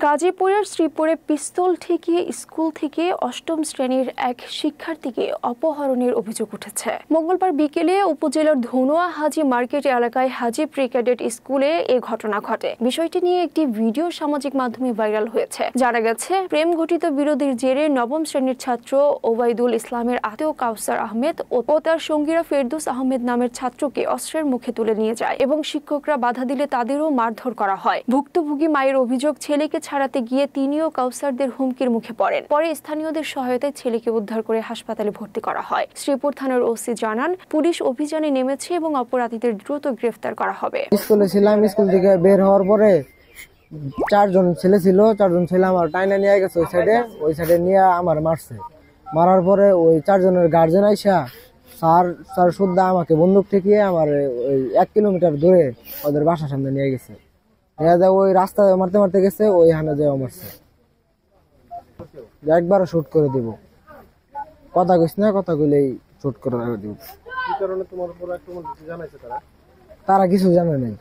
গাজীপুরের শ্রীপুরে পিস্তল ঠেকিয়ে স্কুল থেকে অষ্টম শ্রেণীর এক শিক্ষার্থীকে অপহরণের অভিযোগ উঠেছে। মঙ্গলবার বিকেলে উপজেলার ধনুয়া হাজি মার্কেট এলাকায় হাজি প্রি ক্যাডেট স্কুলে এ ঘটনা ঘটে। বিষয়টি নিয়ে একটি ভিডিও সামাজিক মাধ্যমে ভাইরাল হয়েছে। জানা গেছে, প্রেম ঘটিত বিরোধের জেরে নবম শ্রেণীর ছাত্র ওবায়দুল ইসলামের আত্মীয় কাউসার আহমেদ ও তার সঙ্গীরা ফেরদৌস আহমেদ নামের ছাত্রকে অস্ত্রের মুখে তুলে নিয়ে যায় এবং শিক্ষকরা বাধা দিলে তাদেরও মারধর করা হয়। ভুক্তভোগী মায়ের অভিযোগ, ছেলেকে ছাড়াতে গিয়ে তিনিও কাউসারদের হুমকির মুখে পড়েন। পরে স্থানীয়দের সহায়তায় ছেলেকে উদ্ধার করে হাসপাতালে ভর্তি করা হয়। শ্রীপুর থানার ওসি জানান, পুলিশ অভিযানে নেমেছে এবং অপরাধীদের দ্রুত গ্রেফতার করা হবে। স্কুলে ছিলাম, স্কুল থেকে বের হওয়ার পরে চারজন ছেলে আমার টাইনা নিয়ে গেছে ওই সাইডে নিয়ে আমার মারছে। মারার পরে ওই চারজনের গার্জেন আইসা স্যার শুদ্ধা আমাকে বন্দুক ঠেকিয়ে আমার ওই 1 কিলোমিটার দূরে ওদের বাসার সামনে নিয়ে গেছে। ওই রাস্তা মারতে মারতে গেছে, ওই হানা যায় মারছে। একবারও শুট করে দিব, কথা কইস না, কথা কইলেই শুট করে দিব। তারা কিছু জানে নাই।